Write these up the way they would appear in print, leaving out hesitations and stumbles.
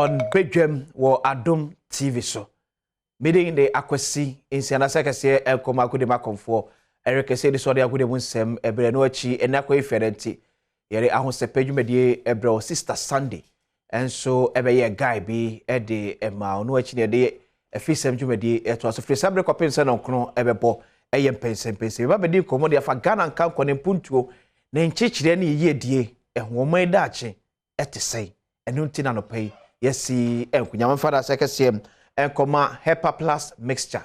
on Badwam wo Adom TV so. Meeting the akwasi insiana sekese elkoma akudi makomfo. Eric say this order akudi munsem ebre no achi enakwa iferenti. Yere ahonsepe dwumedie ebre sister Sunday. And so ebe ye guy bi e de ema no achi ne de efisem dwumedie eto so frisabre kopinse no nkro ebebo eye mpensenpensen. Ba bedi komo de afa Ghana nkan kone mpuntuo ne nchechire ne yedie ehwoman daache etesei enu ntina no pay yesi enkunyam fada sekese enkoma Hepa Plus mixture.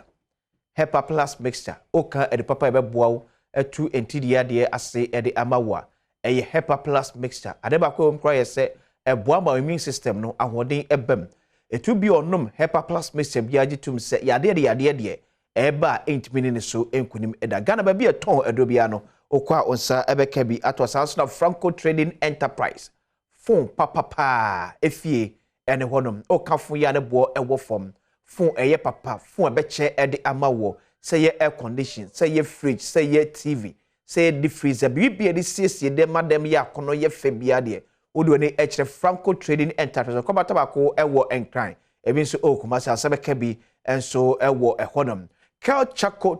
Hepa Plus mixture. Oka edi papa ebeboa etu entidia de ase edi amawa. Eye Hepa Plus mixture. Adeba ko mkra yese eboa ma immune system no ahoden ebem. Etu bi onum Hepa Plus mixture bi agitum se yade de eba entimi ne so enkunim eda. Ghana ba bi eton edobia no okwa onsa ebeka bi ato sanso na Franco Trading Enterprise. Fon papa efie ene honum okafo ya ne bo ewo fom. Fon eye papa fon ebeche ede amawo say ye air condition say ye fridge say ye TV say the freezer bi ede siesie de madam ya kono ye fe bia de odo ne echere Franco Trading Enterprise ko batabako ewo enkran ebi nso okumasa asebeka bi enso ewo ehonum Kel Chaco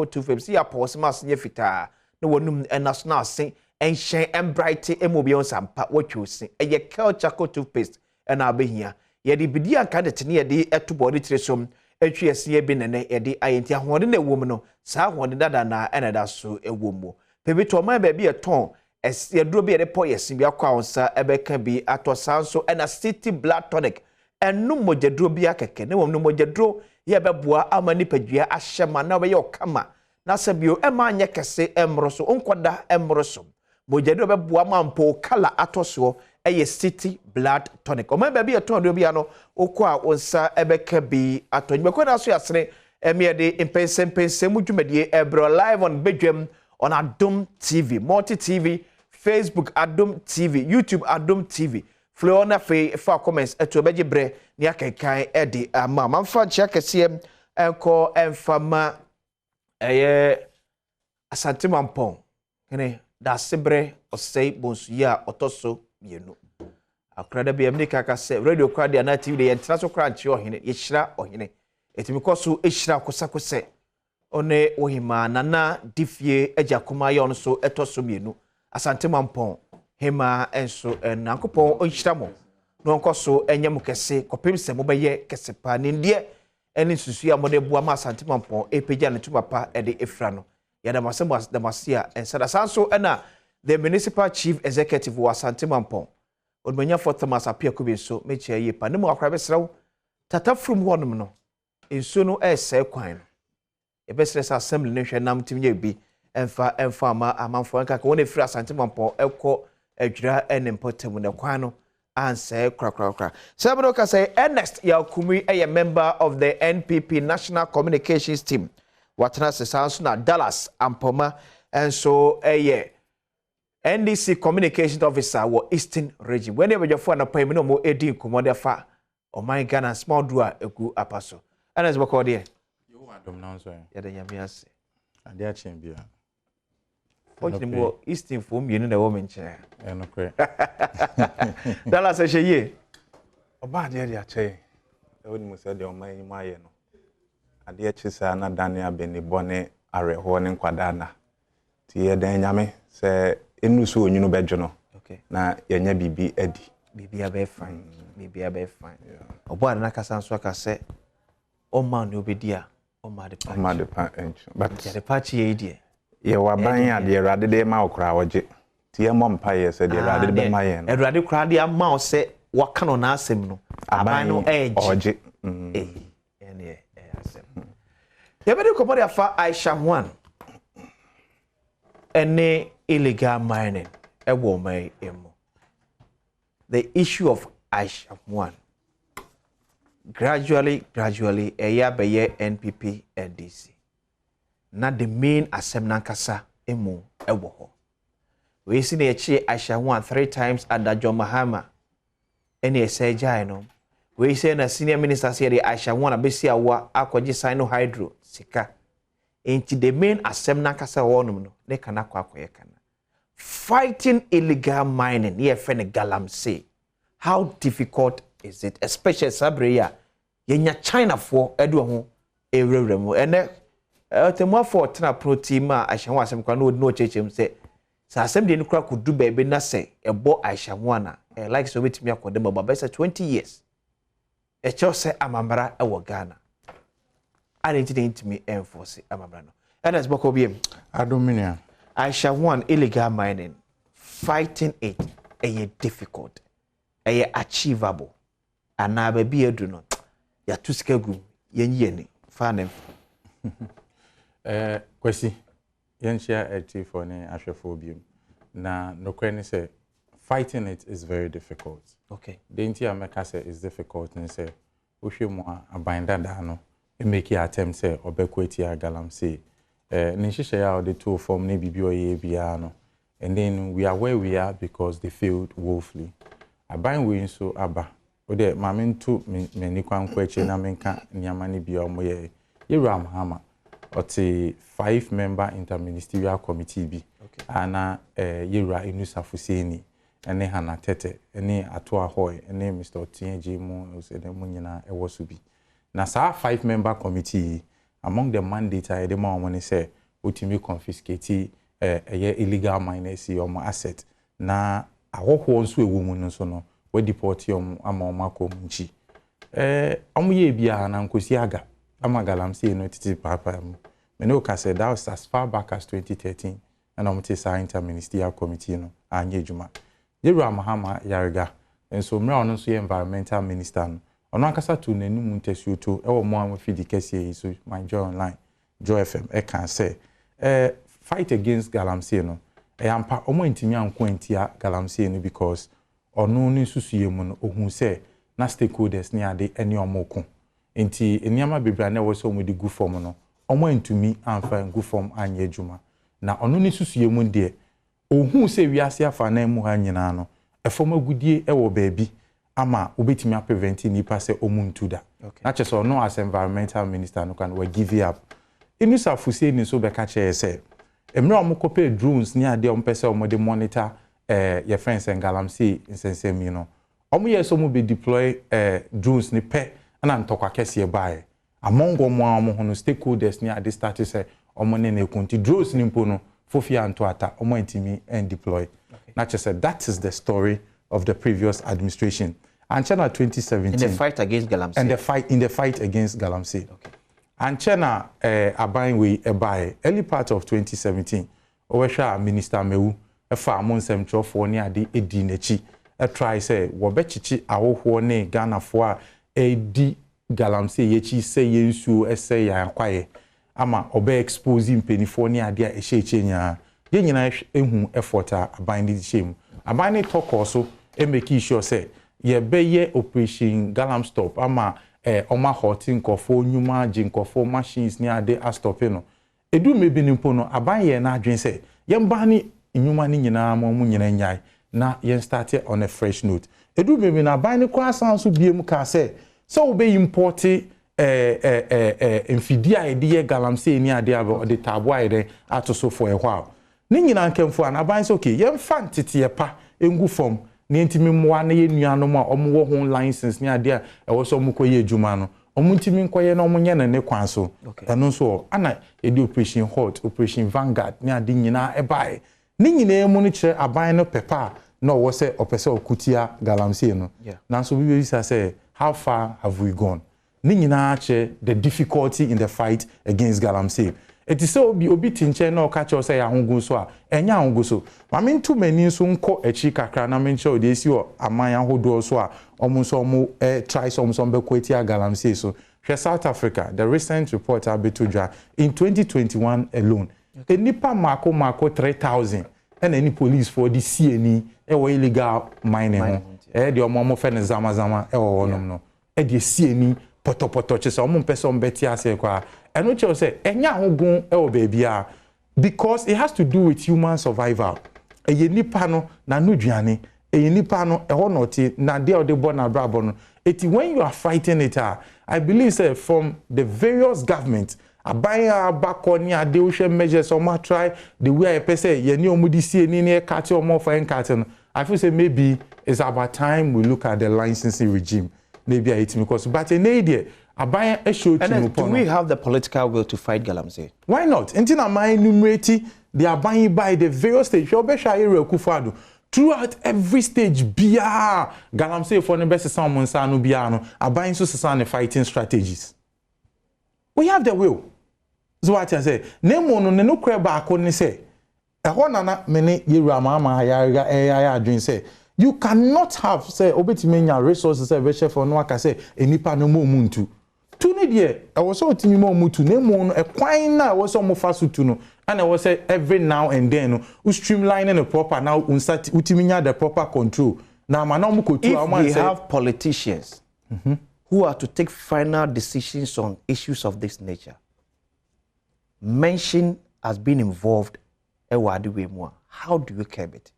toothpaste ya pause mas nye fita no wonum national sin enhyen embright emobi on sampa watwusin eye Kel Chaco toothpaste na abehia ye de bidi anka de tene ye de etubo de tiresom etwi ese bi nene ye de ayenti ahode na ewom no saa ahode dada na enada so ewom pebi to man ba bi eton ye duro bi ye de po yesin bi akwa onsa ebeka bi atosanso na city blood tonic enu mojeduro bi akeke ne wom no mojeduro ye beboa amani padua ahyema na be ye okama na sabio ema anye kese emroso onkoda emroso mojeduro beboa mampo kala atoso eye city blood tonic o man ba bi eton do bia no okwa onsa ebeka bi atonyi be na so yasene emiede mpensenpensenmu dwumadie ebro live on Badwam on Adom TV multi TV Facebook Adom TV YouTube Adom TV Florona fa comments eto beje bre ni akenkan edi ama manfa nchia kesiem enko enfama eye asante mampon ene da sebre osei bonsuya otoso mienu akrada bi amni kaka se radio crowd na TV de yentra so crunch ohene yehira ohene etimi koso ehira kosakose one ohima nana difie ajakoma ye ono so etoso mienu asante mampon hema enso nankopon onhira mo no nkoso enyem kese kopemse mo beye kese pa ne ndie eni susu ya mode bua ma asante mampon epeja ne tumapa ede efra no ya da masemo da masia ensada sanso na the municipal chief executive wa asante mampon odmanya for Thomas apia kubi so mechi aye pa ne mo akra besrew tata from honum no enso no ese kwan no ebesre sa assembly ne hwe nam timye bi emfa ma amanfo nka ka wona efra asante mampon ekọ adwira enempotem ne kwan no anse kra sabro ka say next ya kumi a member of the NPP National Communications Team watana sesanso na Dallas Ampoma and so NDC Communications Officer wo Eastern Region when you for na pay me no mo edi nkomo fa o my Ghana small dua egu apaso and as we call there you Adom now so ya da nyame ase ade a chen bia Fortunately, more Eastern form, you know the woman chair. No cray. Dallas says ye. A bad area chair. I wouldn't say the my no. A dear Chisa, not Dania Benny Bonnet, are horning quadana. Tia Danyame, say, in Nusu, you know, Bejono. Okay. Now, your baby Eddie. Maybe a be fine. Maybe a be fine. O boy, Nakasan Swaka say, oh man, you'll be dear. Oh, my department. But the party idea. Ye wa ban ya de rade de ma okra woje tie mom pa ye se de rade de ma ye no rade kra de ma o se waka no na asem no aban no oje ene asem ye be de ko body afa Aisah Huang ene illegal mining e wo mai emo the issue of Aisah Huang gradually eya be ye NPP NDC not the main assembly nankasa emu ewo ho we see na echi Aisah Huang 3 times at Adom Mahama ene esejai no we see na senior minister say the Aisah Huang abesi awa akwaji sino hydro sika enti the main assembly nankasa wonum no ne kana kwakoye kana fighting illegal mining ye fe ne galamsey how difficult is it? Especially Sabria, Yenya China for Edwin, a rem, and the more for Tana Pro team, I shall want some no church him say. So assembly no crack could do baby na say a boy Aisah Huang like so with me a condemn about 20 years. A child say Amambara a Ghana. I didn't me enforce Amambrano. And as Bokobiem, Adominian. Aisah Huang illegal mining, fighting it a difficult, a achievable, and now baby do not. Ya too scared, yen fan Kwesi. Yenshia active for ne ashephobium. Na no kwani say fighting it is very difficult. Okay. The entire America say is difficult and say uhwe mu abanda da no e make attempt say obekweti agalam say ninhihye ya the two form ne bibi oye bia no. And then we are where we are because they failed woefully. Aban we so aba. Ode mame ntu me ni kwankwa eche na menka nyama ne bia omoye. Yeram hama. It's a 5-member interministerial committee bi. Okay. Ana Yera Inusafuseni, ene Hana Tete, ene Atua Hoy, ene Mr. Otienji mu nyina ewosubi. Na sa 5-member committee among the mandates I the man when say ultimately confiscate illegal miners your asset na ahoho nso ewu mu nso no we deport yom ama omako munchi. Amuye bia na nkosi aga. Galamsey no titi papa Menoka said that was as far back as 2013 and I'm say interministerial committee no anye juma Yera Mahama Yariga and so mra ono so environmental minister no ono akasa to nanum ntasuo to e wo mo am fidi kese so my joy online Joy FM e can say fight against Galamsey no e ampa omo ntimi anko antia Galamsey no because ono ni susuye mu no ohun say na stakeholders ni ade ene omoko enti eniama bebra na wo so mo di gu form no omo ntumi amfa gu form anye juma na ono ni susuye mu de ohun se wiase afa na mu ha nyina no efom agudie e wo baabi ama obetimi prevent nipa se omuntu da na cheso no as environmental minister no kan we give up Inusafuseni ni so be ka che se emre omokope drones ni ade ompese omode monitor your friends and Galamsey Mpensenpensenmu no omo yeso mo be deploy drones ni pe na ntokwa kese bae among omo hono stakeholders ni ade start say omo ne na kunti drones ni mpo no fofia anto ata omo ntimi and deploy na che said that is the story of the previous administration and China 2017 in the fight against Galamsey and the fight against Galamsey. Okay. And China aban we ebae early part of 2017 owehwa minister mewu efa amonsem trofo ne ade edi nachi try say wo bechichi awoho ne Ghana fo a edi Galamsey yechi say yensu ese ya kwaye ama obe expose mpenifo ne ade a ehyeche nya ye nyina ehu effort a aban di shem aban ne talk also e make sure say ye beye operation Galam stop ama oma hotin kofo nyuma jinkofo machines ni ade a stop no edu mebi ni mpo no aban ye na adwen say ye mba ni nyuma ni nyina mo mu nyina nyai na ye start on a fresh note edu mebi na aban ni kwa san so biem ka say so we be import mfidia ede ye Galamsey ni ade abo de tabo ayede atoso for a while ni nyina nkemfo an aban say okay ye mfa ntete pa engu form ni ntimi mmoa na ye nuanom a omwo ho license ni ade a ewo so mkoye adwuma no omuntimi nkoye na omunye na ne kwan so eno so ana edi operation hot operation vanguard ni ade nyina ebae ni nyina emu no kire aban no pepa na wo se opese okutia Galamsey no na so bi say how far have we gone ni nyina kire the difficulty in the fight against Galamsey. It is so obi tinche na okache say ahungu so a enya ahungu so mame ntu mani so nko echi kakra na menche o de esi o aman ahodo so a omo so omo try some bekweti Galamsey so hwe South Africa the recent report abetudwa in 2021 alone enipa mako 3000 and any police for the CNE wo illegal mining ho de omo fe ne zama wo wonom no de CNE poto chese omo mpese ombeti ase kwa eno che say enya hogun e baby a because it has to do with human survival eye nipa no na no duane eye nipa no e ho noti na de o de born na brabo no eti when you are fighting it I believe say from the various governments abaya bakoni ade wo hwe measures o ma try the way I say ye ni omudi sie ni e kate o mo fa enkate no I feel say maybe it's about time we look at the licensing regime. Maybe it's because, but in idea, I buy a show to and do we have the political will to fight Galamsey? Why not? Until I'm enumerating, they are buying by the various stages. Throughout every stage, Bia Galamsey for the best someone Sanu Biano are buying so fighting strategies. We have the will. So what I say, Nemo no crab back on say. A honana many say you cannot have say obetimenya resources say for no aka say enipa no mo muntu. Tu ne de I was so timi mo mutu Nemo no e kwan na was so mo fasutu no and I was say every now and then no streamlining the proper now unsati utiminya the proper control. Now man no ko tu we have politicians who are to take final decisions on issues of this nature. Mention as being involved, how do you curb it?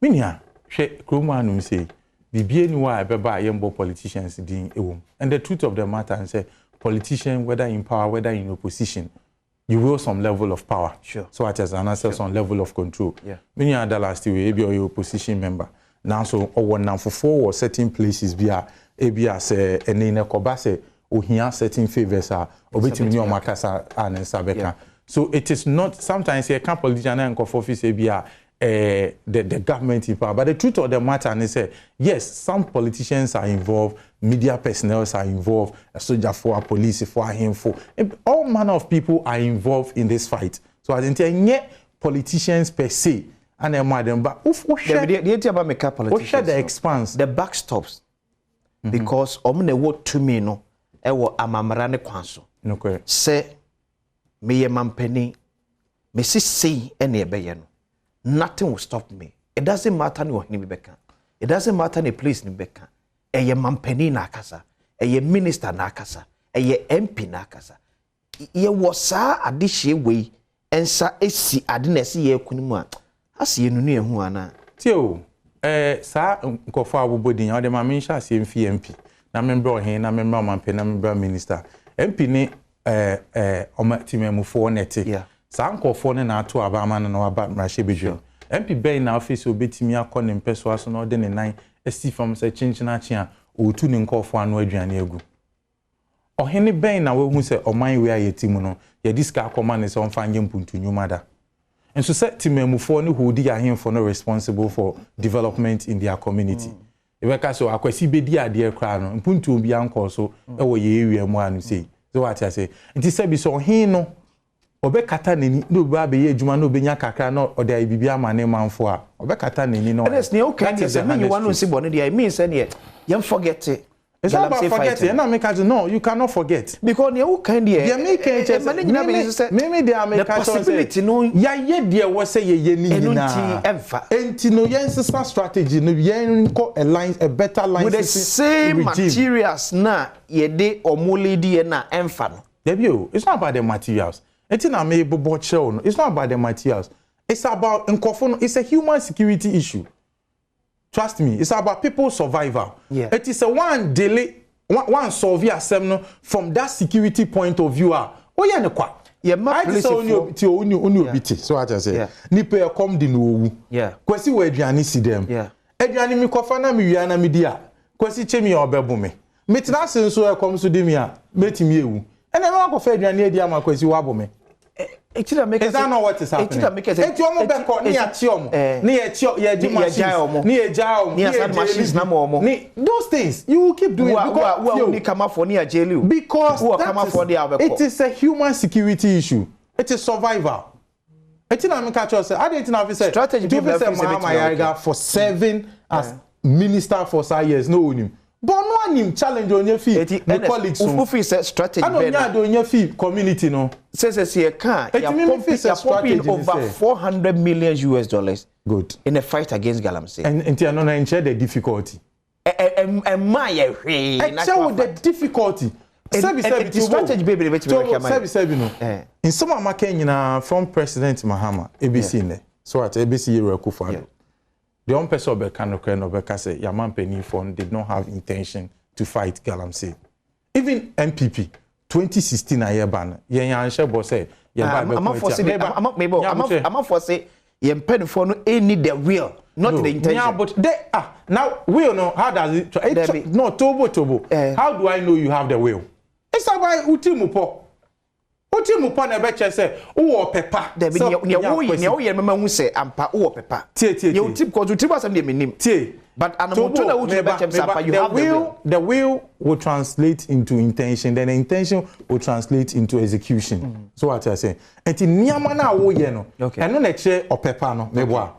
Minya, she Kroma say, the BNY beba yembo politicians din ewom. And the truth of the matter and say, politician, whether in power, whether in opposition, you will some level of power. Sure. So as an answer some level of control. Yeah. Minya the last year, be your opposition member. Now so now for 4 or certain places Ebia say enine kobase ohia certain favors are obetimi o makasa and sabeka. So it is not sometimes a camp politician and office ebia the government in power. But the truth of the matter is yes, some politicians are involved, media personnel are involved, a soldier for a police for him for all manner of people are involved in this fight. So I didn't say politicians per se and madam but the expanse the backstops. Because omne wo to me no e wo amamra ne kwanso no kwe se me ye mampeni me sisi ene ebeye no nothing will stop me. It doesn't matter ni ohini beka, it doesn't matter ni place ni beka, ye mampeni na akasa, ye minister na akasa, ye MP na akasa, ye wo saa adihye we ensa esi ade na esi ye kunimu a asi ye nunu ehu ana tio sa nkofo abobodin o de ma mensha se mfi MP na member ohin na member mampe na member minister MP ni omatimemufo nete sa nkofo ne na ato abama na aba mrahye bedwe MP ben na office obetimi akọ ne mpeso aso na de ne nan esti fam se chinchina chia otu ne nkofo anu aduane egu ohin ben na we hu se oman we ayetimu no ye diska akoma ne se onfanye mpuntu nyumada. And so set timemufo ni hodi ahemfo no responsible for development in their community. Ebeka so akwasi bedi ade kra no mpuntu obi anko so e wo ye area mu anu sei. So what I say. Nti se bi so hin no obekata nani no ba be ye adwuma no obenya kakra no ode ai bibia amane manfo a obekata nani no. Yes, ne okay dey say me you want to see bone dey mean say ne you forget it. It's not about forgetting. And I make no, you cannot forget. Because you can the possibility no. Yeah, dear was say ye ni na. Enti no yensa strategy no yen ko a better line with the same regime. Materials na ye de omole di na emfa no. Debio, it's not about the materials. Enti na me bobo show no. It's not about the materials. It's about nkofo. It's a human security issue. Trust me, it's about people's survival. Yeah. It is a one delay, one solve assembly from that security point of view. Oh yeah, no kwa. Yeah, ma police only biti. So what I say. Nipe come di no. Yeah. Kwesi we aduane si dem. Yeah. Aduane mi kofa na mi wia na mi dia. Kwesi chemi obebu me. Metina se nso e come so de mi a metimi ewu. Ene ma kofa aduane adi ama kwesi wa bo me. Is that not what is happening? Those things you will keep doing because it is a human security issue. It is survival. Strategy for serving as minister for 5 years. No. But no one challenge on your feet. My colleagues strategy. I don't know on your feet community no. Says you can. You're pumping over $400 million good in a fight against Galamsey. And you know the difficulty. And my the difficulty. Strategy baby no. In some of my from President Mahama ABC ne. So at ABC Rekufado. The own person say Yaman Penifon did not have intention to fight Galamsey. Even MPP 2016 a year ban. I'm not for say Yaman Penifon any the real not the intention. Yeah, but they now will know how does it no tobo. How do I know you have the will? It's about utimupo. Utimupo na beche say wo pepa. There be ye mama hu say ampa wo pepa. Tie. You tip cause you tip was am menim. Tie. But anamoto na wo beche ampa you have the will will translate into intention, then the intention will translate into execution. So what I say. Enti niama na wo ye no. Eno na che opepa no meboa.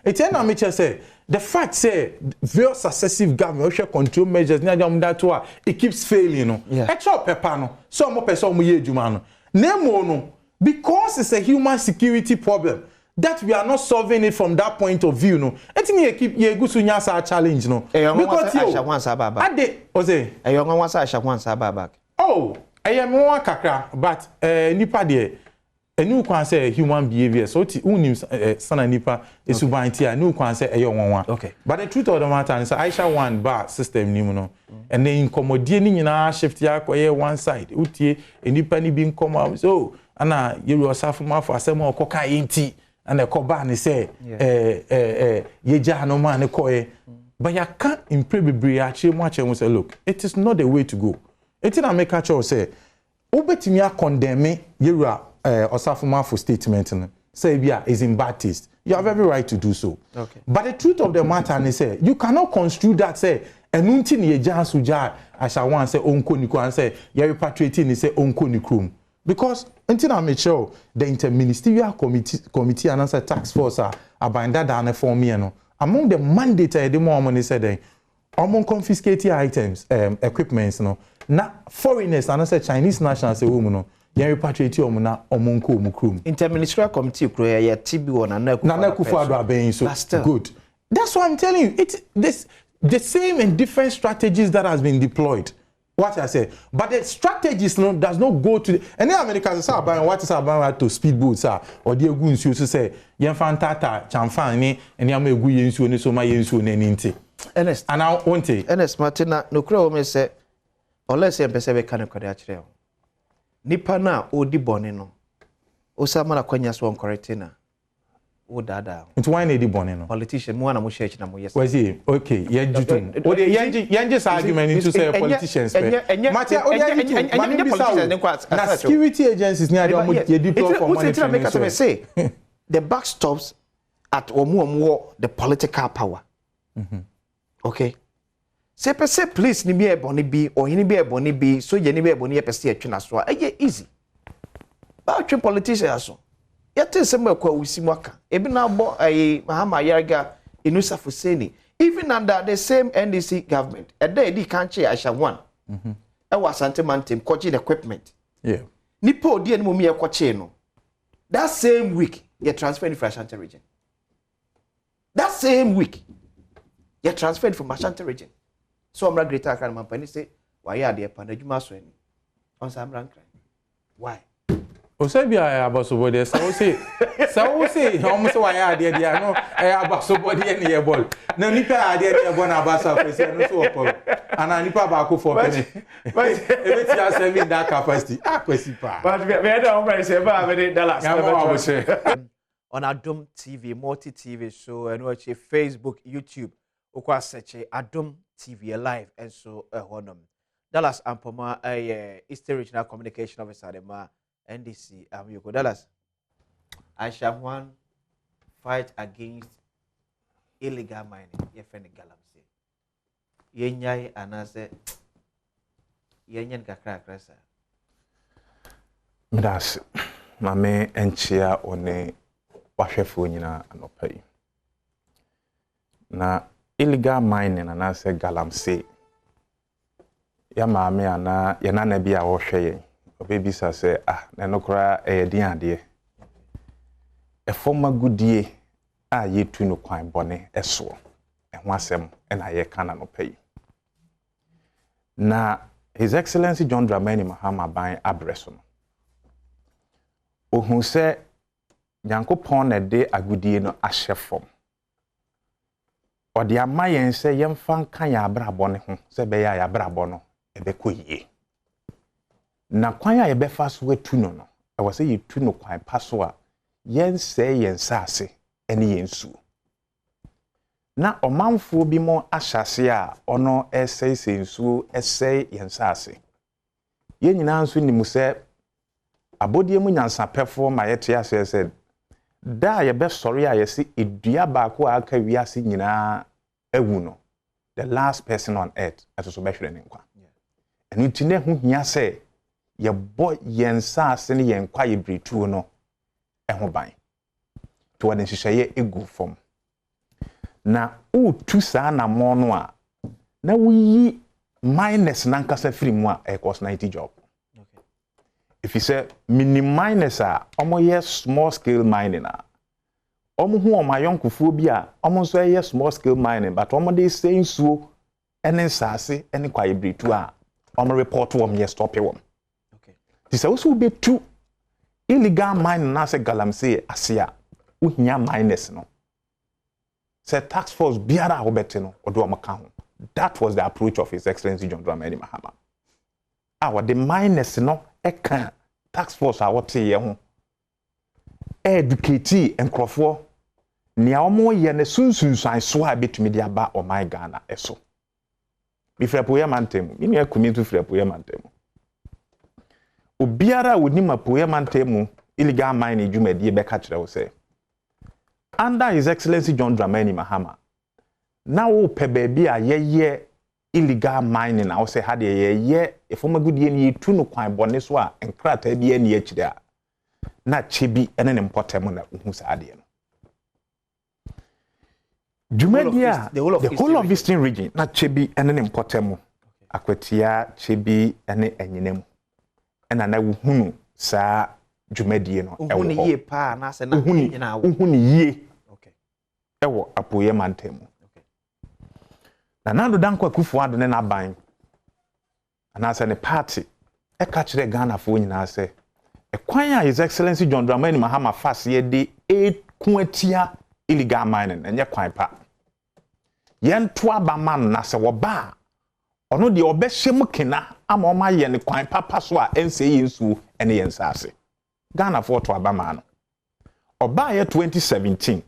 Eti na me che say the fact say very successive government share control measures na dem that to it keeps failing no. Extra paper no. So mo person mo ye adwuma no. Nemo no because it's a human security problem that we are not solving it from that point of view no. Eti me keep ye go so nya sa challenge no. Because Aisah Huang sa baba. Ade oze. Eyo nwa sa Aisah Huang sa baba. Oh, eye me wan kakra but nipa de enu kwan say human behavior so ti unim sana nipa esubanti a nu kwan say eyo wonwa. Okay. But the truth of the matter is Aisah Huang bar system ni mu no and then incommodie ni nyina shift ya koye one side utie enipa ni bi nkoma so ana yeru osafuma for asem okoka enti ana ekoba ni say yeja no man koye but ya can imprebebre achi mu achi mu say look it is not the way to go. It na make a say obetimi a condemn yeru Osafuma for statement say is in bad taste. You have every right to do so. Okay. But the truth of the matter is say you cannot construe that say enunti ni eja suja Aisah Huang say onko ni kwan say ye repatriating ni say onko ni krum because until I make sure the interministerial committee and answer task force abanda da for me no among the mandate the more money said among confiscated items equipments no na foreigners and answer Chinese nationals say woman no ye repatriate na omonko omukrum interministerial committee kro ya TB one na Akufo-Adjei aben so good. That's what I'm telling you. It's this the same and different strategies that has been deployed. What I say, but the strategies no does not go to any Americans say about what is about to speedboats or the guns you say yen fantata chamfan ni eni am egu yensu ni so ma yensu ni nti Ernest and now won't Ernest Martina no kro me say unless you pese be kan kwade a kire nipa na odi bone no o sama na kwanya so correctina o dada it why na edi bone no politician mu na mo church na mo yes was he okay ye jutum o de yenje argument into say politicians matia o de politicians na security agencies ni ade o ye deploy for money say the back stops at omo the political power okay say per se please ni be ebony bi or ni be ebony bi so ye ni be ebony ye pese atwena so eye easy ba atwe politicians so yete se ma kwa usimu aka ebi na bo Mahama Yarga Inusa Fuseni even under the same NDC government edi kanche Aisah Huang e was Santemantim coaching equipment nipa odi eni mo me ekoche no that same week you transferred from Ashanti region that same week you transferred from Ashanti region. So I'm greater Accra Mampani say why are they pandajuma so any on some rank why o say bia abasobode so say almost why are they no abasobode any ye ball na nipa are they ball na abasa kwesi no so okoro ana nipa ba ko for penny but e beti asem in that capacity kwesi pa but we don't want say ba me Dallas on Adom TV multi TV show and watch Facebook YouTube okwa search Adom TV live and so honum Dallas Ampoma Eastern Regional Communication Officer the ma NDC you go Dallas Aisah Huang fight against illegal mining ye friend galamse ye nyai anase ye nyen kakra krasa mdas mame enchia one wahwefo nyina anopai na illegal mining and I say galamsey ya maame ana ya nana bi a wo hwe obebi sa say na no kra din ade e forma gudie a yetu no kwan bone eso e ho asem na ye kana no pay na His Excellency John Dramani Mahama ban abreso no ohun se Nyankopon na de agudie no ahye fom odi amayen se yemfa kan ya abrabo ne ho se be ya abrabo no ebe koyie na kwan ya ebe fa so etu no no e wose yetu no kwan paso a yense yensase ene yensu na omanfo bi mo ahyase a ono essay sensuo essay yensase ye nyina nso nimu se abodie mu nyansapefo ma yete ase said da ye be sorry a yesi edua baako aka wiase nyina awu no the last person on earth atoso be hwere ne nkwa enu tine hu hia se ye bo yensase ne yenkwa ye bretuo no eho ban to wade nhihye egu fom na tu saa na mo no a na wuyi minus nankasa free mu a e cost 90 job. Okay. If you say minus a omo small scale mining a omo hu o mayonkofo bi a omo so small scale mining but omo dey say nsuo ene nsase ene kwaye bretu a omo report wom ye stop wom. Okay. This also be two illegal mining na se galamsey ase a uhia minus no. Say tax force biara obete no odo amaka ho. That was the approach of His Excellency John Dramani Mahama. The minus no eka tax force a wote ye ho. Educate enkrofo nia omo ye ne sunsunsan so a betumi dia ba o my Ghana eso. Bi frepoye mantemu. Mini akumi to frepoye mantemu. Obiara woni mapoye mantemu illegal mining dwumadi be ka kire wo say under His Excellency John Dramani Mahama, now baby a ye illegal mining. I say had ye if I'm a good ye two no quite boniswa and crater be any h there. Not chibi and an important who's adding. Jumedia, the whole of Eastern region, not chibi and an important Aquatia, chibi and an and I know sa Jumediano, uhuni ye pa na se na ina uhuni ye. Okay. Ewo apoye mantemu. Okay. Na nando dankwa Kufuado ne na ban. Anase ne party e ka kire Ghana fo nyina se e kwan a His Excellency John Dramani Mahama fast ye de kuatia illegal mining enye kwan pa. Yen to aba man na se wo ba ono de obehye kena ama o ma ye ne kwan papa so a ense yinsu ene yensase. Ghana for to Abama. Oba year 2017.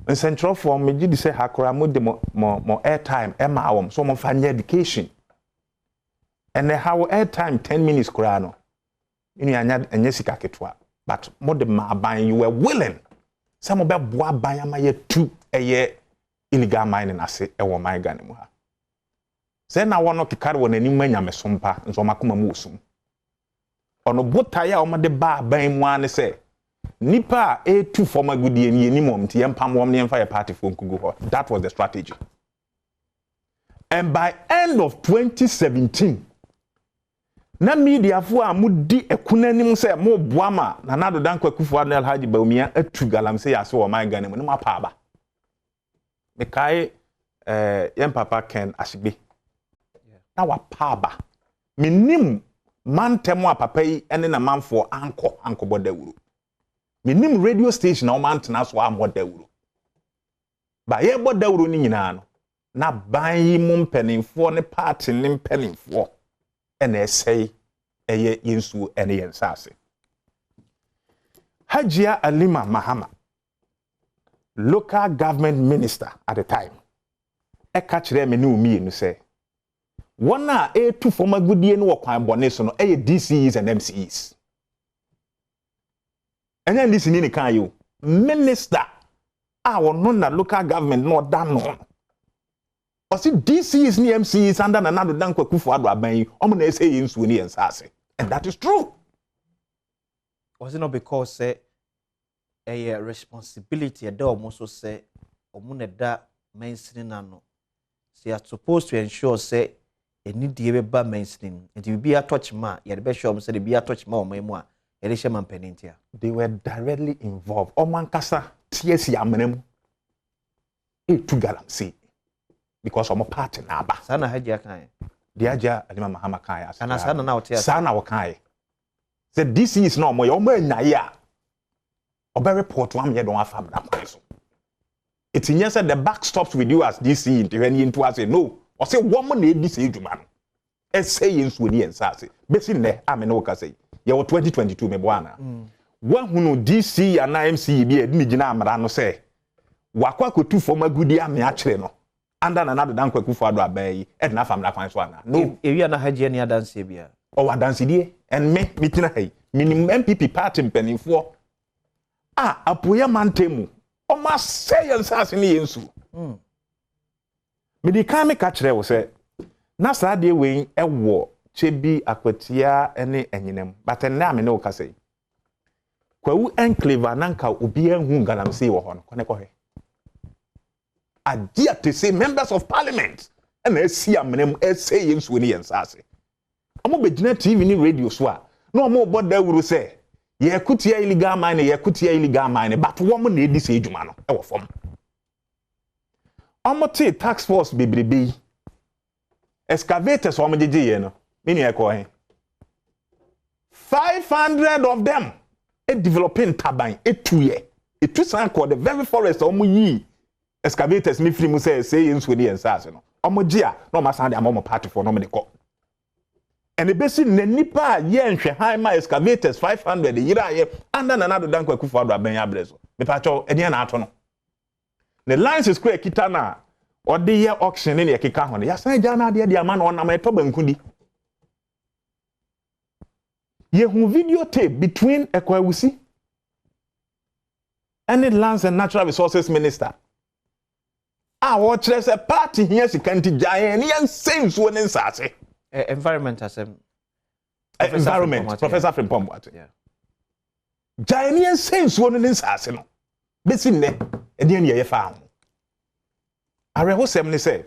In Central Form, me did say Hakura more airtime, Emma awom, so more fan education. And they have airtime 10 minutes kurano. In and Jessica Ketwa. But more the ma buying you were willing. Some of that bois buy my year 2 a year illegal mining I say ewo my Ghana. Say na one to carry one any manya mesompa, and so makuma musum. Ono botaya o de ba ban mu ane se nipa e2 former goodie ni enimom ti empam wom ne emfa party for nkugu ho. That was the strategy. And by end of 2017 na media fo amudi ekunanim se mo boama na nado dankwa Kufuado Alhaji Bawumia atu galamsey ase wo man Ghana mu ne mapa aba. Me kai yem papa Ken Ashigbe. Na wa pa aba. Minim mantemu a papa yi ene na manfo anko bodawuru. Minim radio station na o mantena so am bodawuru. Ba ye bodawuru ni nyina no na ban yi mu mpanimfo ne party ne mpanimfo ene esei eye yensu ene yensase. Hajia Alima Mahama, local government minister at the time, e ka kire me ne omienu say one a two former goodie no kwan bone so no e DCEs and MCEs. And then listen in kan you minister no na local government no dan no. O si DCEs ni MCEs under na nado dan kwa Kufuado aban omo na say yinsu ni ensase. And that is true. Was it not because a responsibility a do almost say omo na da mainstream na no. So you are supposed to ensure say any die ba mainstream and you be a touch ma ya be sure say be a touch ma o memu a ele she man penintia. They were directly involved. Omankasa TSC amenem e tu galamsey because omo party na aba. Sana haji akan. Dia ja Alima Mahama kan ya. Ana sana na otia. Sana wo kan. Say this is no mo ya omo anyaye a. Obe report one ye don afam na kwan so. It means that the back stops with you as DC when you into us say no. Or say woman na DC djuma no. E say yensu ni ensase. Besi ne amene wo ka say. Ye 2022 me bwana. When hunu DC and MC bi e ni gina amara no say wakwa ko tu forma gudi ame akire no anda na nado dan kwaku fado abayi e na famla kwan so ana no ewi na haje ni adanse bia o wadanse die en me mitina hai minim MPP party mpanimfo apoya mantemu o ma say nsase ne yensu me di kan me ka kire wo se na saa de we ewo chebi akwatia ene enyinem but na me ne wo ka sei kwawu enclave nanka obi anhu galamsey wo ho no kone ko he adia to say members of parliament and see amnem say yensu ne yensase omo begina TV ni radio so a no omo boda wuru say ye kutia illegal mine but wo mo na edi say edwuma no e wo fom omo te tax force bebrebe excavators omo jeje ye no me ni e ko he 500 of them developing turbine etuye san called the very forest omo yi excavators me free mu say yensu ne yensase no omo gia no ma san de amomo party for no me de ko ene besi ne nipa ye nhwe han ma excavators 500 yira ye anda na nado dan kwaku fado aben ya brezo me pa cho ene na ato no the lines is square kita na ode ye auction ne ekeka ho ne ya san ja na de ama na ona ma eto banku di ye hu video tape between Ekwawusi and the Lands and Natural Resources Minister. What says a party here she can't giant same so in Sase. Environment as environment, Professor Frimpong. Yeah. Giant same so in Sase. No. Besine, and then ye found. I reho semni say.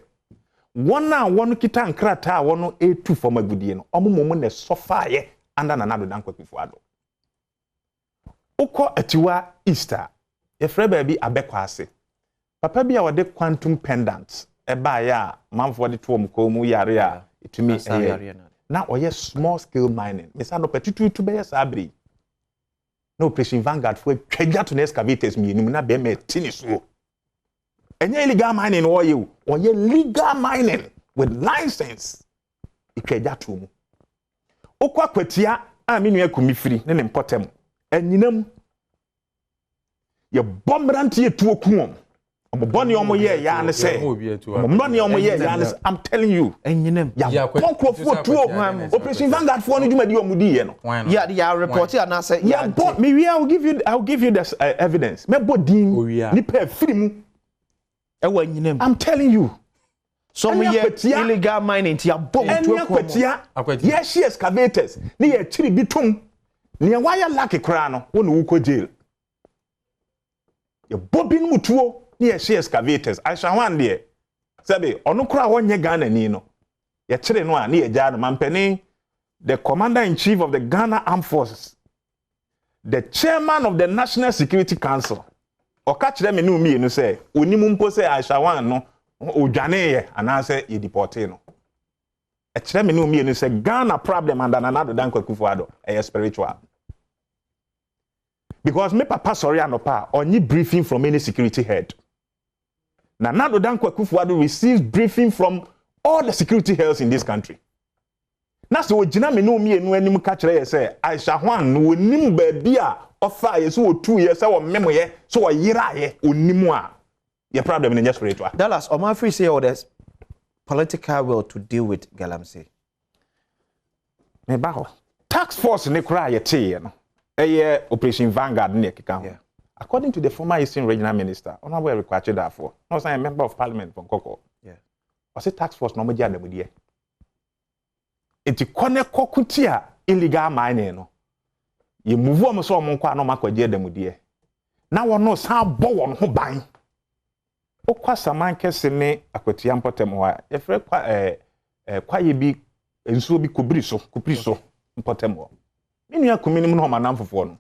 One now one kita and krata one A2 for my good year. Omo moment the sofa ye. Anda na nado dan kwaku fuado ukọ atiwa Easter ye frɛ baabi abekwa ase papa bi a wode quantum pendant e ba ya manfo de to omko mu yare a etumi na oye small scale mining mesa no petitu be yes abri no operation Vanguard for twaja to excavators mi enum na be me tini so enye illegal mining oye legal mining with license itwaja to mu okwa kwatia a menu akumifiri ne mpotem anyinam ye bombrant ye tuo kuom omobone omo ye ya ne se omobone omo ye ya ne I'm telling you anyinam ya konkrofo tuo operation Vanguard for no dwumadi omudi ye no ya report ya na say ya but me we I'll give you this evidence me bodin ni pa firi mu e wa anyinam I'm telling you some illegal mining ti abom to akwatia yes she excavators ni ye chiri bitum ni wire lucky kra no wo no ko jail ye bobin mutuo ni ye she excavators Aisah Huang de sabe onu kra wonye Ghana ni no ye chiri no a ni ye ja no mampeni the commander in chief of the Ghana Armed Forces the chairman of the National Security Council oka kire me no mi no say onimu mpo say Aisah Huang no odwane ye anase ye deporte no e kire me no mi say Ghana problem and another dan kwaku fuado e spiritual because me papa sorry anopa only briefing from any security head na nado dan kwaku fuado receives briefing from all the security heads in this country na so ogina me no mi anim ka kire ye say Aisah Huang no onim ba bia ofa ye so otu ye say wo memoye so wo yira ye onimu a your problem in just spiritual. Dallas, Omar Free say all this political will to deal with galamsey. Me baho. Tax force ne kra ye tie no. Eye Operation Vanguard ne keka ho. According to the former Eastern Regional Minister, Honorable Rekwache Dafo, no say a member of parliament from Koko. Yeah. O say tax force no mo dia damudie. Enti kone kokutia illegal mining no. Ye move am so mo kwa no makwaje damudie. Na wono san bo won ho ban. Okwa saman kese ne akwatia mpotem ho a ye frɛ kwa ye bi ensuo bi kubri so mpotem ho menu akominim no manamfofo no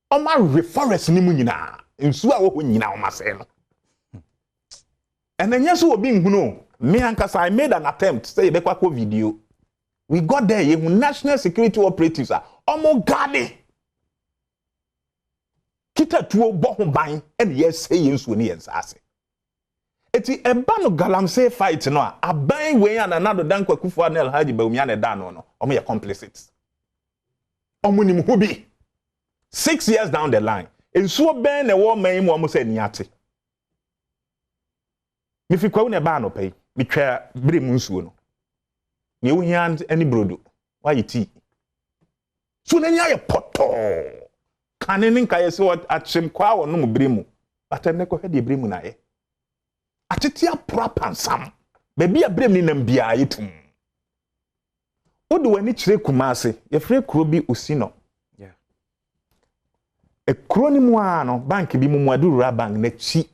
oma reforest ni mu nyina ensuo a wo nyina o mase no enanya so obi nhunu me ankasa I made an attempt say be kwa video we got there ye national security operatives a omo guard kita tuo bo ho ban and yes say yensu ni yensase eti eba no galamsey fight no a aban we an anado dan kwakufu anel haji bawumia ne da no omo ye complicit omo nim ho bi 6 years down the line ensuo ben na wo man mu omo se ni ate mi fi kwawu na ba no pay mi twa bere mu nsuo no ne wo hia ani brodo why tea so na nya ye poto kanene nka ye se atchim kwa wo no mu bere mu atenne ko hede bere mu na ye atetia propansam baby abrem ni nam bia yetum odo wani kire kumase ye fre kuro bi osino e kuro ni mu ano bank bi mu adura bank na chi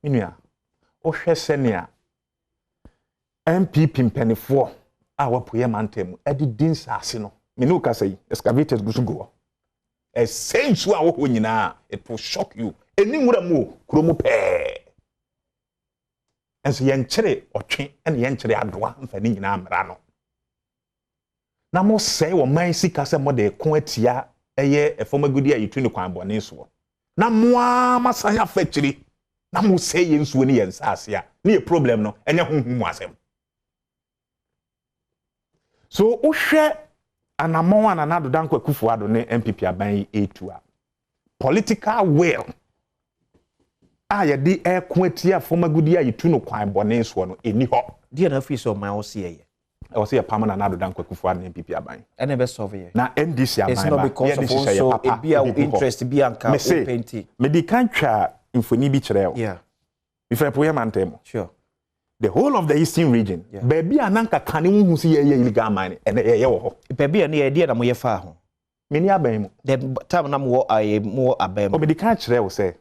minua o hwese ne a MPP mpanifo a wapoye mantem edi din saase no me no kasa yi excavators gusugo e sensu a wo nyina it will shock you eni nwura mu kuro mu pe enso yen kire otwe ene yen kire adoa mfa ni nyina amra no na mo sei wo man sika se mo de ko atia eye efomagudi a yitu ni kwan bone so na mo amasan afa kire na mo sei yen suo ni yen saase a ni problem no enye honhum asem so uhwe anamon ananado dankwa Kufuado ne MPP aban etu a political will ye de ko atia fomagudi a yitu no kwan bone so no eni ho dia na fi so man wo se ye I say a permanent another than Kufuado and MPP aban. And be solve here. Na NDC aban. It's not because of also a be our interest be anka painting. Me di kan twa infoni bi kire o. Yeah. If I poye mantem. Sure. The whole of the eastern region. Yeah. Baby ananka kane hu si ye illegal mining and ye wo ho. Baby na ye dia na mo ye fa ho. Me ni aban mu. The time na mo mo aban. O me di kan kire o say.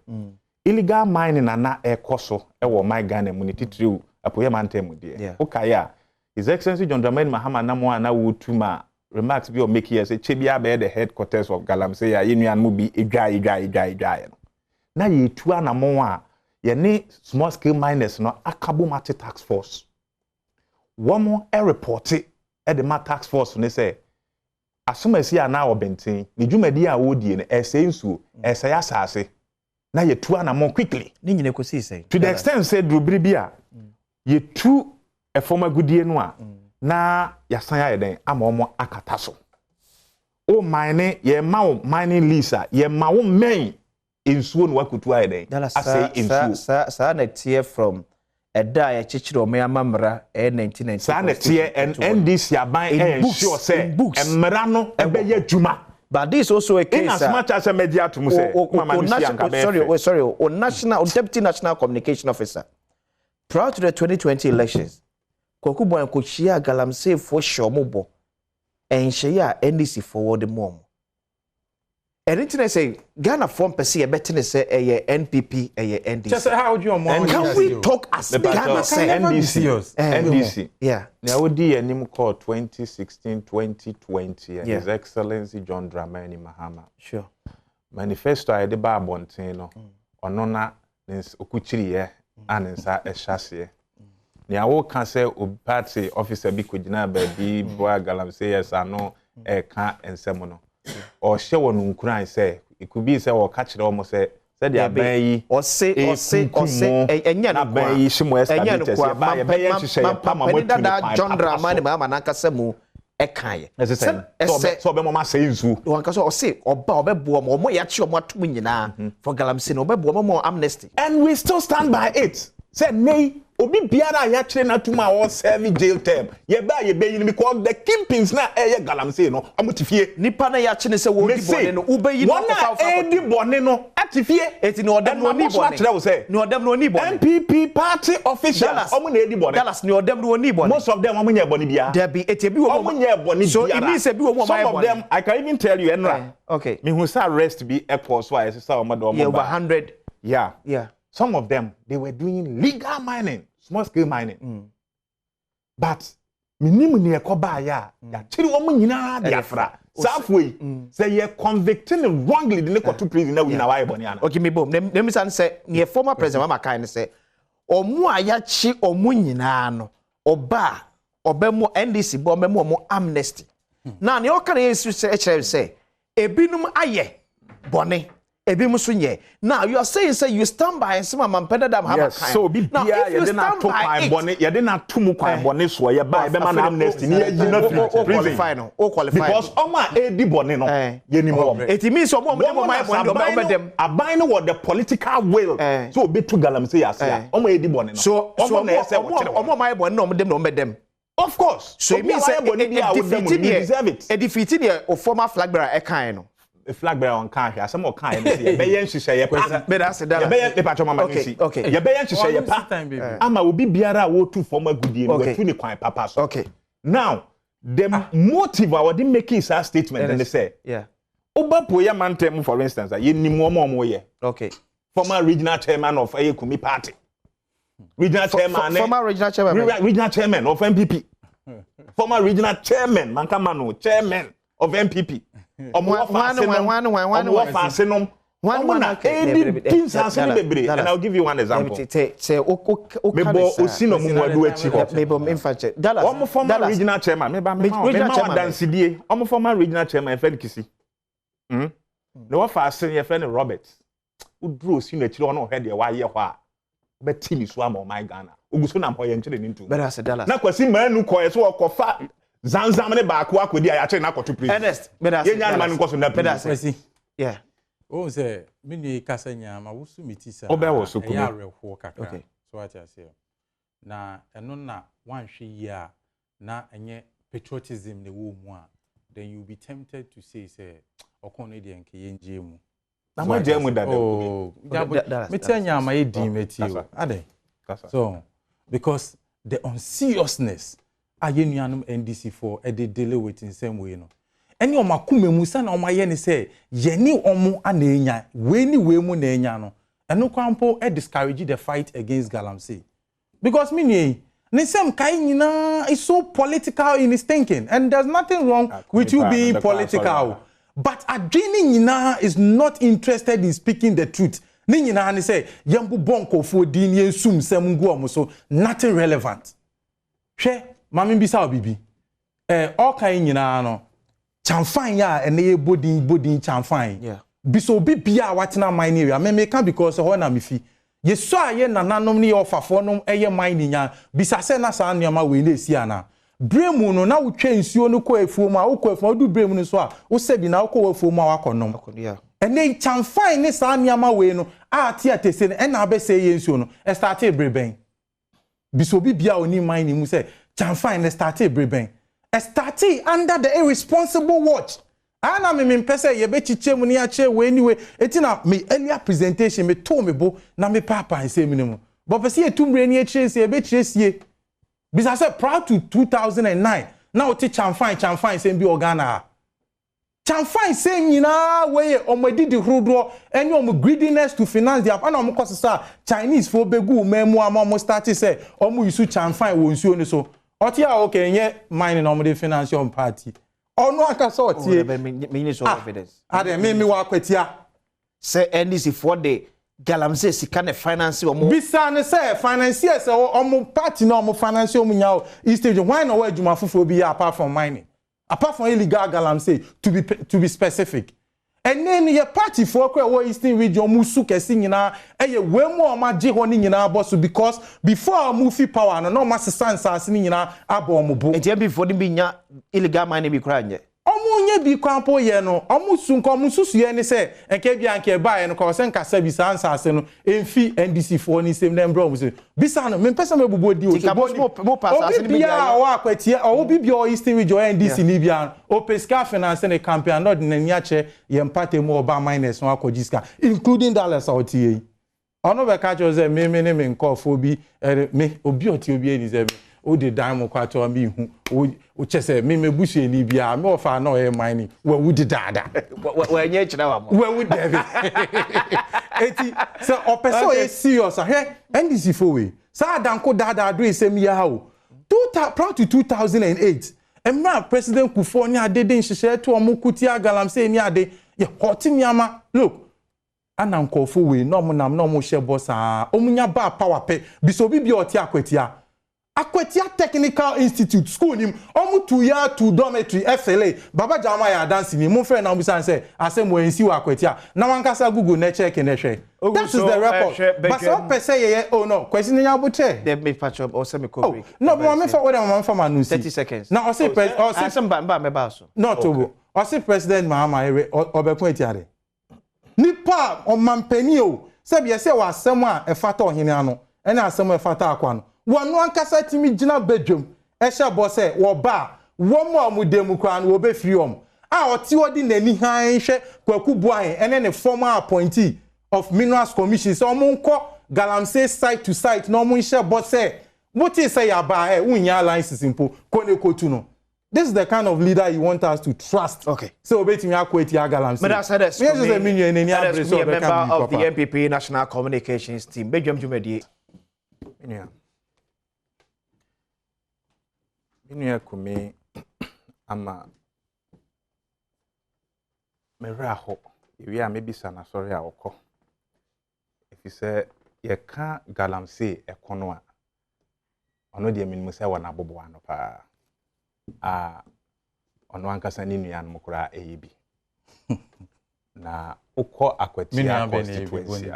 Illegal mining na ekoso e wo my Ghana mu ni titiriu apoye mantem die. Okaya His Excellency John Dramani Mahama Namo na wutuma remarks be o make here say Chebia be the headquarters of Galamsey ya yenuan mu bi edwa no na ye tu anamo a ye ne small scale miners no akabo mate tax force womo e report e the ma tax force ne say asomasi ana obenten ne dwumadi a wodie ne ese nsuo ese ya asase na ye tu anamo quickly ni nyine kosi say to the extent say drubri bia ye tu e former gudie no a na yasan ya den ama omo akata so o mine ye ma o mining lease ye ma wo men ensuo no wakutu ya den asay ensuo sa na tie from eda ya chichiro o me amamra 1990 sa na tie NDC aban ensure say emra no ebe ya djuma. But this also a case in as much as a media to say sorry o deputy national communication officer prior to the 2020 elections Kokubo en kochia Galamsey for shomobo enhye a NDC forward mom. Anything say Ghana form person e better say NPP NDC. Just how do you mom? Can we talk as Ghana say NDC? Yeah. Now we di enim call 2016 2020 and His Excellency John Dramani Mahama. Sure. Manifesto I de ba abonten no ono na okuchiri ye anensa ehase. Ni awo kan say party officer bi kugina ba bi boa Galamsey yes ano e kan ensem no o hye wonu nkuran say it could be say o ka kire o mo say they aban yi o say enya no aban yi shimo established say ba ye be ye hye pa ma motu John Dramani ma na kasa mu e kan ye so be mo ma say nzu o kan so o say oba obebo mo ya chi o mo atum nyina for Galamsey no obebo mo amnesty and we still stand by it. Say nay obi biara ya kire na tuma o serve jail term ye ba ye be yin because the kingpins na eye Galamsey no amutifie nipa na ya kire say wo di bone no ubeyi no fa fa di bone no atifie eti no odem no ni bone no odem no ni bone MPP party officials omo na edi bone Dallas no odem no ni bone most of them omo nya bone bia there be eti bi wo omo nya bone bia so it means be wo mo some of them I can even tell you enra okay me who say arrest be equals so I say omo do omo over 100 yeah some of them they were doing legal mining small scale mining but minimum ne ekoba ya kiri wo nyina dia fra safway say you convicting wrongly the neko to prison na we na why boni ana okay me bom nem san say ne former president mama kan say omu ayachi omu nyina no oba obemu NDC bo omemu amnesty na ne o kan yesu say ebinum aye boni ebi muso nye. Now you are saying say you stand by and some mampeda dam have yes, so be now if you stand by it, you didn't too much bonnet so you buy be man amnesty ni you not qualify no qualify because oma edi bonnet no ye ni mo it means some more money them aban no what the political will so be to galamsey ase oma edi bonnet no so oma my bonnet no them of course so it means a defeated the former flag bearer e kan no a flag bearer on can here some can say be yen hihye ye pa be that say that be yen pacho mama nsi okay ye be yen hihye ye pa ama obi biara wo tu former agudie no we tu ni kwan papa so okay now the motive our dey making is a statement and they say yeah obapo ye mantem for instance ye nimu omo ye okay former regional chairman of Ayekumi party regional chairman former regional chairman of MPP former regional chairman mankamano chairman of MPP and I'll give you one example. Former regional chairman, former regional chairman, Kisi. No fashion, friend Robert, who drew senior children head your wire, but Timmy swam on my Ghana. Ugusuna Poy and into. But I said, now, because man who calls walk fat. Zanzamane back work with the actually not to please. Ernest, yeah. Oh, say, Mini Cassania, my Wusumitisa. Oh, there was so okay. So what I say. Na, and no, one she ya, na, and yet patriotism the womb one. Then you'll be tempted to say, or Canadian Kienjimu. Now, my jam with that. Oh, Metania, my dear, so, because the unseriousness. Ayenuanum NDC for e dey deal with in same way no eni o makume musa na o maye ni say ye ni omo anenya we ni we mu na enya no eno kwampo e discourage the fight against Galamsey because me ni same kai nyina is so political in his thinking and there's nothing wrong with you being political but Adjei nyina is not interested in speaking the truth ni nyina ni say yembu bonko fo din yensum sem ngu omo so nothing relevant hwe Mami bisa obibi all kind nyina no chamfan ya ene ye bodin chamfan yeah biso bibia watena mine area me can because ho na mefi ye so aye nananom ne ye ofafo nom eye mine nya bisa se na sa nneoma we na esi ana bremu no na wotwa nsuo no ko afuo ma wo ko afuo du bremu no so a wo sebi na wo ko afuo ma wakonom yeah ene chamfan ne sa nneoma we no a ati atese ne na abese ye nsuo no e start breben biso bibia oni mine mu se Chanfine they started breben. Started under the irresponsible watch. Ana me pese ye be chiche mu ni ache we anyway. Etina me earlier presentation me told me bo na me papa and say minimum. But pese ye tumbre ni ache se be chese. Because I said proud to 2009. Now te Chanfine say bi organa. Chanfine say nyina we omedi di hrodo any om greediness to finance their and om cost sa Chinese for begu memu am start say om use Chanfine wo nsuo ni so. Otia okay nye mine no mo financial party. Ono aka so otie. Minister of evidence. Ade me wa kwatia. Say NDC for the Galamsey sika ne finance omo. Bisa ne say financiers omo party no omo finance omo nya East Region. Why no wa adwuma fofo bi apart from mining? Apart from illegal Galamsey to be specific. And then your party for Eastern region musu kesi nyina eye we mu o ma je ho ni nyina boss because before move power no ma sense ni nyina abo omobo e before ni bi nya illegal mining bi kra nye omunye bi kwampo ye no omusu nko mususu ye ni se enke bia nke ba ye no ko se nka sabi ansase no emfi NDC for ni sem na mbro musu bisa no me pesa me bubo di o so mo pass as ni bia o akwatie o bi bia o Eastern region NDC ni bia o pesca finance ne campaign no de nani ache ye mpate mo oba minus no akojiska including dollars out here ono be ka chose me nkofo bi me obi oti obi eni ze o de dan mo kwato mi hu o chese me mebusu eni bia me ofa na o e mining we wudi dada we nye chira wa mo we wudi David eti so opeso e serious he NDC for we sa danko dada adrese mi ya o proud to 2008 emma president Kufo ni adede nhihye to omukuti Galamsey ni ade ye hoti nyama look anankofo we no mo nam no mo hye boss a omunya ba power pe biso bi oti akwatia Akwetia Technical Institute school nim omu 2 year 2 dormitory FLA baba jama ya dance ni mo friend na obi say asem we nsi wa Akwetia na wankasa Google na check na hwe that is the record but some person ye oh no question nya boche they me patch up or semi break no but me for what am for man 30 seconds now say president some ba me ba so not to o say president Mahama obekun etiare nipa o mampani o se be say wa asem a e fata ohene ano e na asem e fata akwa no wonu ankasa timi gina bedwom e hye bo se wo ba wo mo amudemu kwa no wo be free om a oti odi nani han hwe kwaku buan ene ne former appointee of Minerals Commission so mo nko galamsey site to site no mo hye bo se what is say ya ba unya alliances impo kone kotu no. This is the kind of leader you want us to trust. Okay. So obeti mi akweti agalamsey. But that's a member of the MPP National Communications Team. Badwam Jumedi. Minua kumi ama mera ho ewi a mebisa na sorry a okọ efise ye ka galamsey ekono a ono de minimu se wona abobo ano pa ono ankasa ni nua no kura eyibi na ukọ Akwetia constituency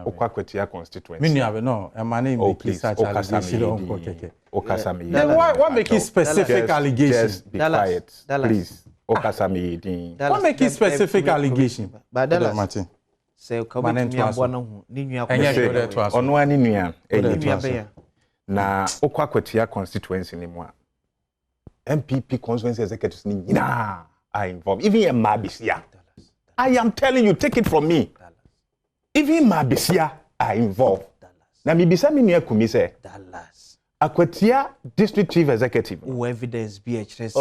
ukọ Akwetia constituency minua be no e ma na make research allegation on keke okasami why make it specific allegation be quiet please okasami din why make it specific allegation but Martin say come to me abo na hu ni nua ko ono ani nua eyi na ukọ Akwetia constituency ni mu a MPP constituency executives ni nyina are involved even in Mabisia. I am telling you, take it from me. Even Mabisia are involved. Na mibisa mi nua kumi se Akwetia district chief executive. Who evidence be HRS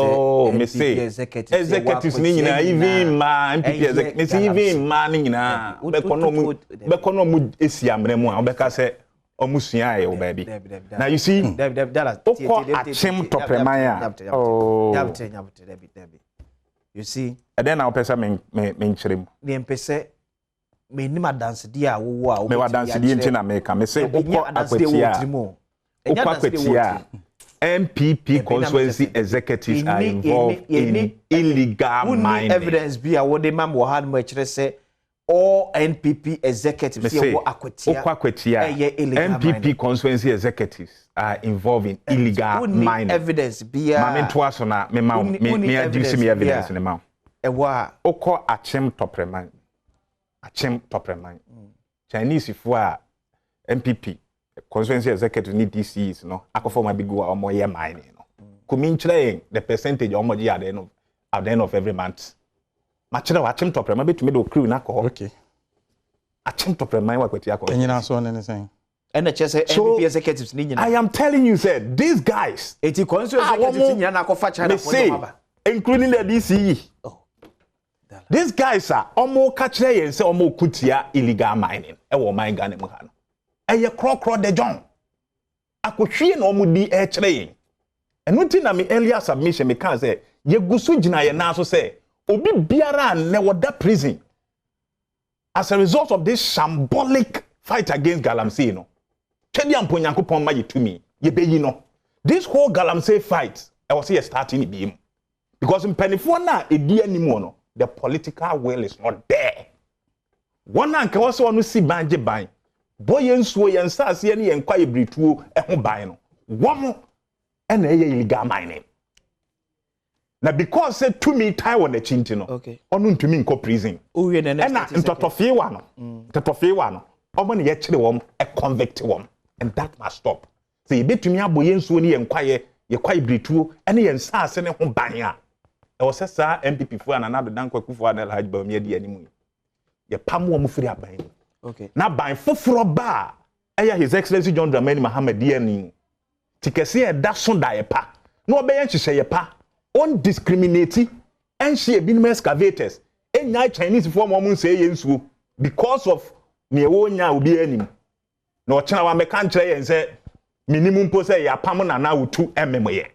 me say executives ni nyina even ma MPP executives even ma ni nyina be kono mu esiamre mu a obeka se omusua e o baby. Now you see achim topreman a you see and then I'll pesa me nchirem the mpese me ni dance di a wo a me wa dance di ntina me ka me say ukọ Akwetia MPP constituency executives are involved in illegal mining evidence be a wo de mam wo had mo kire say all NPP executives here wo Akwetia MPP constituency executives are involved in illegal mining evidence be a mame to aso na me ma me adisi me evidence ne ma ewa ukọ achim topreman Chinese fo a MPP constituency executive ni DCs no akofo ma bigu a omo ye mining no kumi nkyerɛ the percentage omo gi at the end of every month ma kyerɛ wa achim topreman betumi do crew na ko okay achim topreman wa Akwetia ko enyina so ne sen and the chese MPP executives ni nyina I am telling you said these guys eti constituency executives nyina na kofa China for maba including the DCE these guys are omo ka kyerɛ yen se omo kutia illegal mining e wo mine Ghana mu ha no eye krokro de John akohwie na omo di e kyerɛ yen eno ti na me earlier submission me kan say ye gusu gina ye na so say obi biara ne woda prison as a result of this shambolic fight against galamsey no twedi ampo Nyankopɔn ma ye tumi ye beyi no this whole galamsey fight I was here starting bi because mpanifo na edi animu no the political will is not there. One anke was one si banje ban. Boy ensuo yen sase ne yen kwa ebrituo ho ban no. Womo na illegal mining. Na because say to me tie on the chinti no. Okay. Onu ntumi nko prison. Uwe na na ntotofiewa no. Ntotofiewa no. Omo ne ye kire wom e convict wom and that must stop. Say e betumi aboye ensuo ne yen kwa ye kwa ebrituo ne yen sase ne ho ban a I was sa MPP for and another dan kwaku and Alhaji Bawumia di animu. Ye pam wo mu firi aban. Okay. Na ban foforo ba eya His Excellency John Dramani Mahama di animu. Tikese e da so da ye pa. Na obeyen hihye ye pa. On discriminate enhye ebinim excavators. Enya Chinese for mo mun say ye nsuo because of ne wo nya obi anim. Na ochena wa meka nkyere ye nse minimum po say ya pam na na wotu emmemoye.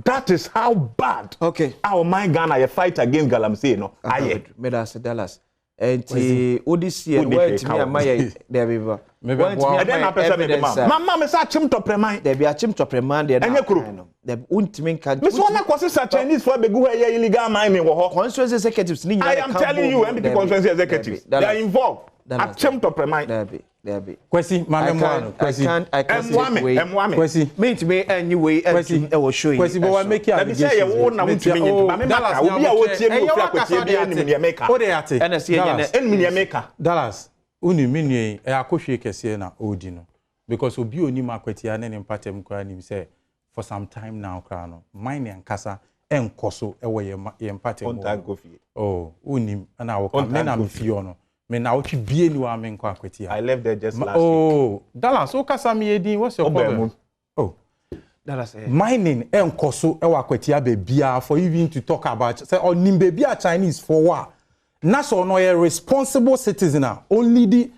That is how bad okay our my Ghana fight against galamsey no aye Medas Dallas enti odisi e wait me amaye there be ba and then na person me mama me sa chim topreman there be a chim topreman there na kuro there untimi kan me so na kwase sa Chinese for begu here illegal mining wo ho constituency executives ni I am telling you MPP constituency executives they are involved at chim topreman there be Kwesi mame mo Kwesi I can't Kwesi me anyway e wo show you Kwesi bo wa make let me say you wo na mutumi nyinti ba me maka obi a wo tie me ofi akwatie bi enim ne meka o de ate na se ye enim ne meka Dallas uni minue e akohwe kese na odi no because obi oni makwatia ne mpatem kra nim say for some time now kra no mine ankasa enkoso e wo ye mpatem oh uni na wo kam me na me fie no me na wo twi bie ni wa me nko akwatia I left there just last week Dallas o kasa me edin what's your problem Dallas mining enkoso e wa akwatia be bia for even to talk about say onim be bia Chinese for what na so no a responsible citizen only the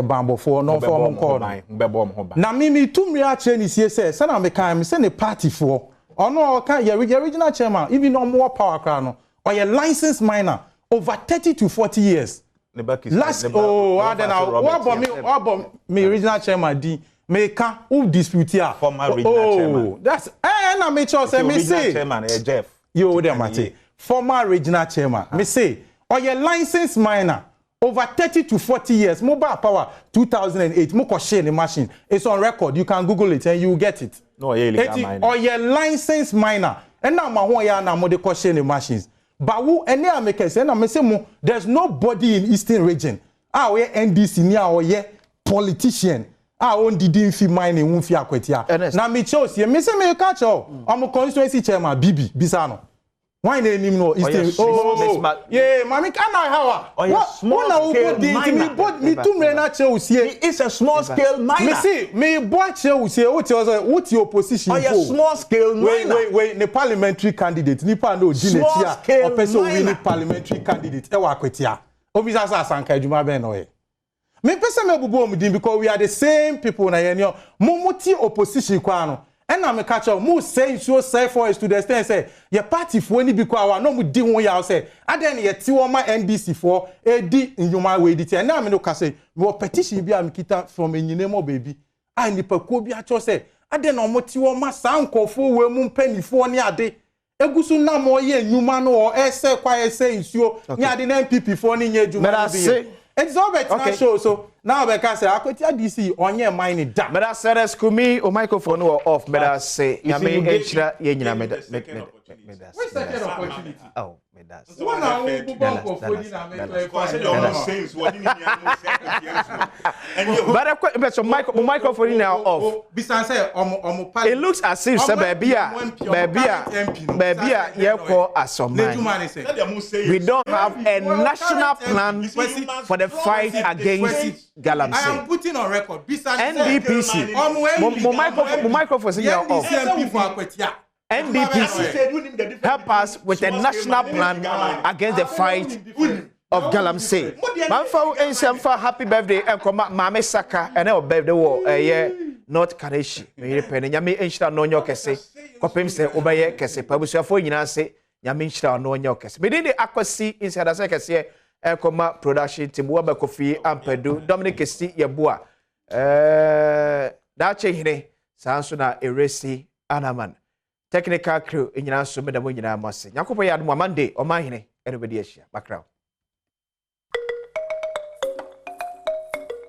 bambo for no form call na me tumri a Chinese say na me kan me say ne party for ono kan your original chairman even no more power cra no or your licensed miner over 30 to 40 years last what me original chairman di me can who dispute here former original chairman that's na me say me say chairman Jeff you dem mate former regional chairman me say or your licensed miner over 30 to 40 years mobile power 2008 mo ko share the machine it's on record you can google it and you will get it no illegal miner or your licensed miner and now ma ho ya na mo de ko share the machines but who any americans and na me say mo there's nobody in eastern region we NDC ni we politician on didn't fi mining won fi akwatia na me chose me say me catch am constituency chairman bibi bisano why na him no eastern yeah mami can I how what na who me too me na chelsea it's a small scale miner me see me boy chelsea what your opposition for small scale miner wait the parliamentary candidate nipa no dinetia or person win parliamentary candidate e wa akwatia obisa sa sanka adwuma ben no me pese me bubu omudin because we are the same people na yenyo muti opposition kwa no and na me catch up mu say so say for to the extent say your party for ni because our no mu di won ya say aden ye ti wo ma NDC for edi nyuma we di and na me no ka say we petition bi am kita from enyine mo baby and nipa ko bi a cho say aden no mo ti wo ma sankofo we mu mpanifo ni ade egusu na mo ye nyuma no o ese kwa ese isuo ni ade na MPP for ni nya ejuma bi it's all better show so now we can say akwatia DC onye mine da me da say skumi o microphone or off me da say ya me enchira ye nyina me da what's second opportunity me da one na wo bumbo for di na me but so microphone now off bisan say omo it looks as if say baby ye call asomai we don't have a national plan for the fight against Galamsey. I am putting on record NDPC microphone now off NDPC help us with a national plan against the fight of Galamsey. Manfa ensemfa happy birthday enkoma Mame Saka ene o birthday wo North Kareshi. Me pene nyame enhira no nyo kese. Kopem se obeye kese. Pabusuafo nyina se nyame enhira no nyo kese. Me de akwasi inside ase kese enkoma production team wo ba Kofi Ampadu Dominic Esi yeboa. Da chehine sanso na eresi anaman. Technical crew nyina so me da mo nyina mase. Yakobo ya admo Monday o mahine everybody ahia background.